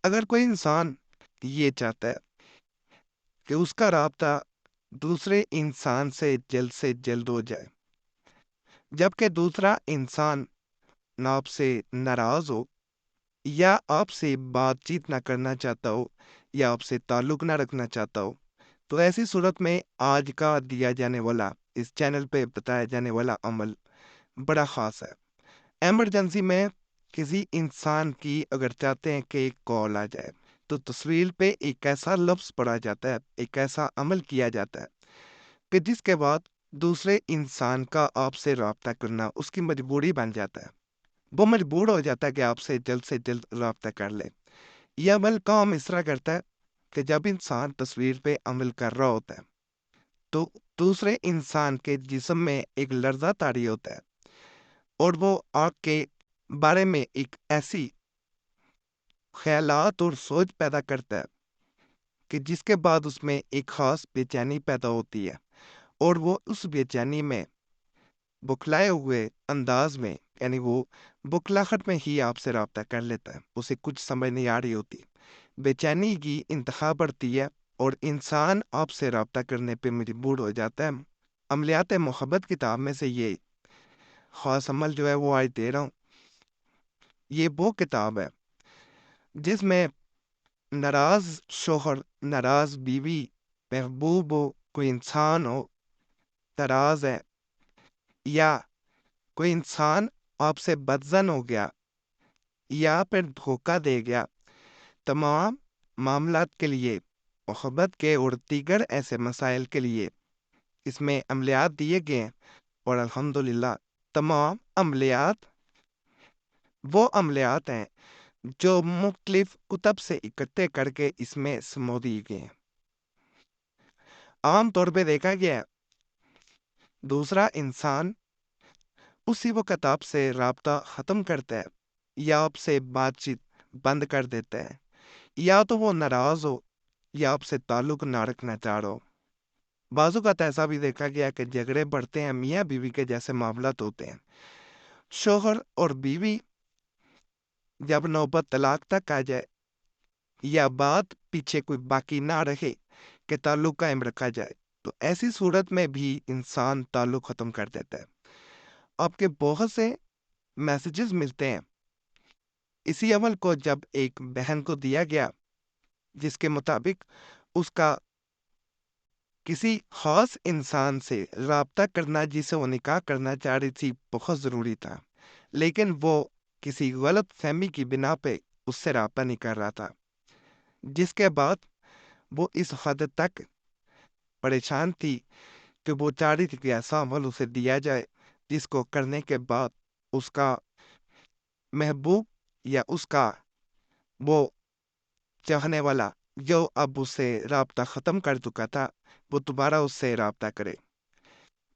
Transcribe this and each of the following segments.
اگر کوئی انسان یہ چاہتا ہے کہ اس کا رابطہ دوسرے انسان سے جلد ہو جائے، جبکہ دوسرا انسان نہ آپ سے ناراض ہو یا آپ سے بات چیت نہ کرنا چاہتا ہو یا آپ سے تعلق نہ رکھنا چاہتا ہو، تو ایسی صورت میں آج کا دیا جانے والا، اس چینل پہ بتایا جانے والا عمل بڑا خاص ہے۔ ایمرجنسی میں کسی انسان کی اگر چاہتے ہیں کہ ایک کال آ جائے، تو تصویر پہ ایک ایسا لفظ پڑھا جاتا ہے، ایک ایسا عمل کیا جاتا ہے کہ جس کے بعد دوسرے انسان کا آپ سے رابطہ کرنا اس کی مجبوری بن جاتا ہے۔ وہ مجبور ہو جاتا ہے کہ آپ سے جلد رابطہ کر لے۔ یہ عمل کام اس طرح کرتا ہے کہ جب انسان تصویر پہ عمل کر رہا ہوتا ہے تو دوسرے انسان کے جسم میں ایک لرزہ طاری ہوتا ہے، اور وہ آپ کے بارے میں ایک ایسی خیالات اور سوچ پیدا کرتا ہے کہ جس کے بعد اس میں ایک خاص بے چینی پیدا ہوتی ہے، اور وہ اس بے چینی میں بکھلائے ہوئے انداز میں، یعنی وہ بکھلاہٹ میں ہی آپ سے رابطہ کر لیتا ہے۔ اسے کچھ سمجھ نہیں آ رہی ہوتی، بے چینی کی انتہا بڑھتی ہے اور انسان آپ سے رابطہ کرنے پہ مجبور ہو جاتا ہے۔ عملیات محبت کتاب میں سے یہ خاص عمل جو ہے وہ آج دے رہا ہوں۔ یہ وہ کتاب ہے جس میں ناراض شوہر، ناراض بیوی، محبوب ہو، کوئی انسان ہو ناراض ہے، یا کوئی انسان آپ سے بدظن ہو گیا یا پھر دھوکہ دے گیا، تمام معاملات کے لیے، محبت کے اور دیگر ایسے مسائل کے لیے اس میں عملیات دیے گئے ہیں۔ اور الحمدللہ تمام عملیات وہ عملیات ہیں جو مختلف کتب سے اکٹھے کر کے اس میں سمو دیے گئے ہیں۔ عام طور پہ دیکھا گیا ہے دوسرا انسان اسی وقت آپ سے رابطہ ختم کرتا ہے یا آپ سے بات چیت بند کر دیتا ہے، یا تو وہ ناراض ہو یا آپ سے تعلق نہ رکھنا چاہ رہا ہو۔ بعض اوقات ایسا بھی دیکھا گیا کہ جھگڑے بڑھتے ہیں، میاں بیوی کے جیسے معاملات ہوتے ہیں، شوہر اور بیوی جب نوبت طلاق تک آ جائے یا بات پیچھے کوئی باقی نہ رہے کہ تعلق قائم رکھا جائے، تو ایسی صورت میں بھی انسان تعلق ختم کر دیتا ہے۔ آپ کے بہت سے میسیجز ملتے ہیں اسی عمل کو جب ایک بہن کو دیا گیا، جس کے مطابق اس کا کسی خاص انسان سے رابطہ کرنا، جسے وہ نکاح کرنا چاہ رہی تھی، بہت ضروری تھا، لیکن وہ کسی غلط فہمی کی بنا پہ اس سے رابطہ نہیں کر رہا تھا، جس کے بعد وہ اس حد تک پریشان تھی کہ وہ چاہ رہی تھی کہ ایسا عمل اسے دیا جائے جس کو کرنے کے بعد اس کا محبوب یا اس کا وہ چاہنے والا جو اب اس سے رابطہ ختم کر چکا تھا، وہ دوبارہ اس سے رابطہ کرے،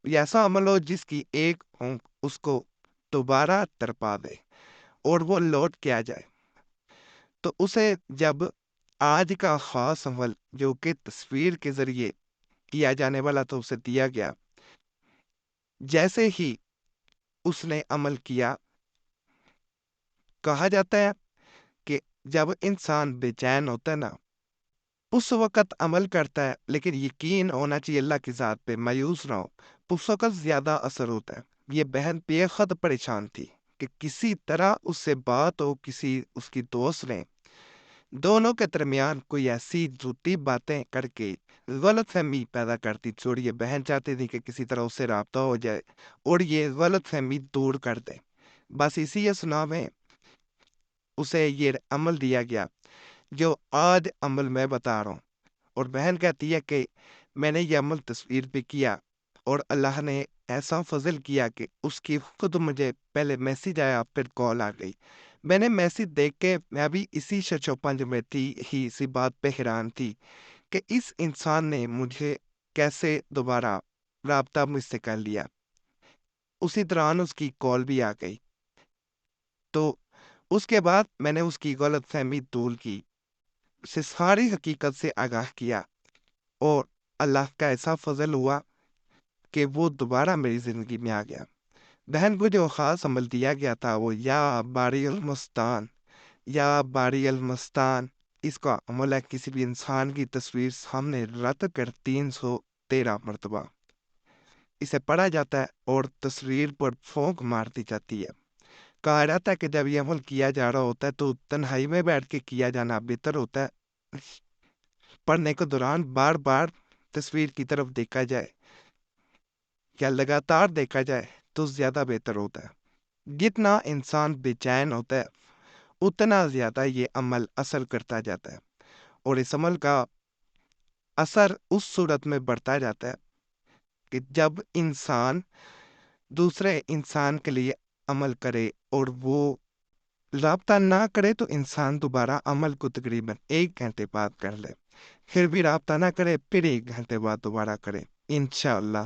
یا ایسا عمل ہو جس کی ایک اونک اس کو دوبارہ تڑپا دے اور وہ لوٹ کے آ جائے۔ تو اسے جب آج کا خاص عمل جو کہ تصویر کے ذریعے کیا جانے والا تھا اسے دیا گیا، جیسے ہی اس نے عمل کیا، کہا جاتا ہے کہ جب انسان بے چین ہوتا ہے نا، اس وقت عمل کرتا ہے، لیکن یقین ہونا چاہیے اللہ کی ذات پہ، مایوس نہ ہو، اس وقت زیادہ اثر ہوتا ہے۔ یہ بہن بے حد پریشان تھی کہ کسی طرح اس سے بات ہو، کسی اس کی دوست نے دونوں کے درمیان کوئی ایسی جھوٹی باتیں کر کے غلط فہمی پیدا کرتی، چھوڑیے بہن چاہتی تھی کہ کسی طرح اس سے رابطہ ہو جائے اور یہ غلط فہمی دور کر دے، بس اسی اسنا میں اسے یہ عمل دیا گیا جو آج عمل میں بتا رہا ہوں۔ اور بہن کہتی ہے کہ میں نے یہ عمل تصویر پہ کیا اور اللہ نے ایسا فضل کیا کہ اس کی خود مجھے پہلے میسیج آیا، پھر کال آ گئی۔ میں نے میسیج دیکھ کے میں بھی اسی شچوپنج میں تھی، ہی اسی بات پہ حیران تھی کہ اس انسان نے مجھے کیسے دوبارہ رابطہ مجھ سے کر لیا۔ اسی دوران اس کی کال بھی آ گئی، تو اس کے بعد میں نے اس کی غلط فہمی دور کی، اسے ساری حقیقت سے آگاہ کیا، اور اللہ کا ایسا فضل ہوا کہ وہ دوبارہ میری زندگی میں آ گیا۔ بہن کو جو خاص عمل دیا گیا تھا وہ یا باری المستان، یا باری المستان، اس کا عمل ہے کسی بھی انسان کی تصویر سامنے رت کر 313 مرتبہ اسے پڑھا جاتا ہے اور تصویر پر پھونک مار دی جاتی ہے۔ کہا جاتا ہے کہ جب یہ عمل کیا جا رہا ہوتا ہے تو تنہائی میں بیٹھ کے کیا جانا بہتر ہوتا ہے۔ پڑھنے کے دوران بار بار تصویر کی طرف دیکھا جائے یا لگاتار دیکھا جائے تو زیادہ بہتر ہوتا ہے۔ جتنا انسان بے چین ہوتا ہے اتنا زیادہ یہ عمل اثر کرتا جاتا ہے، اور اس عمل کا اثر اس صورت میں بڑھتا جاتا ہے کہ جب انسان دوسرے انسان کے لیے عمل کرے اور وہ رابطہ نہ کرے تو انسان دوبارہ عمل کو تقریباً 1 گھنٹے بعد کر لے، پھر بھی رابطہ نہ کرے پھر 1 گھنٹے بعد دوبارہ کرے۔ انشاءاللہ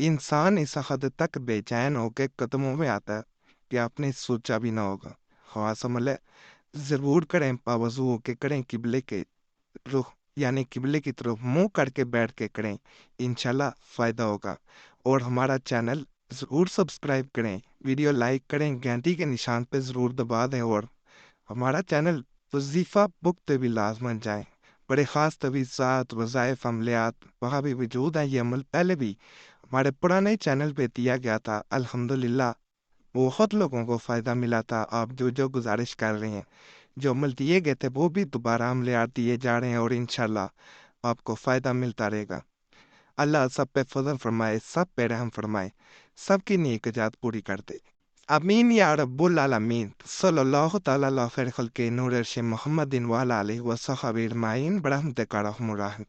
انسان اس حد تک بے چین ہو کے قدموں میں آتا ہے کہ آپ نے سوچا بھی نہ ہوگا۔ خاص عمل ہے، ضرور کریں، باوضو ہو کے کریں، قبلے کے رخ یعنی قبلے کی طرف منہ کر کے بیٹھ کے کریں، انشاءاللہ فائدہ ہوگا۔ اور ہمارا چینل ضرور سبسکرائب کریں، ویڈیو لائک کریں، گھنٹی کے نشان پہ ضرور دبا دیں، اور ہمارا چینل وظیفہ بک پہ بھی لازمن جائیں۔ بڑے خاص تویزات، وظائف، عملیات وہاں بھی موجود ہیں۔ یہ عمل پہلے بھی ہمارے پرانے چینل پہ دیا گیا تھا، الحمدللہ بہت لوگوں کو فائدہ ملا تھا۔ آپ جو گزارش کر رہے ہیں، جو عمل دیے گئے تھے وہ بھی دوبارہ عملیات دیے جا رہے ہیں، اور انشاءاللہ آپ کو فائدہ ملتا رہے گا۔ اللہ سب پہ فضل فرمائے، سب پہ رحم فرمائے، سب کی نیک جات پوری کر دے، آمین یا رب العالمین۔ صلی اللہ تعالی علی خیر خلق نور عرش محمد وعلی آلہ وصحبہ اجمعین برحمتک یا ارحم الراحمین۔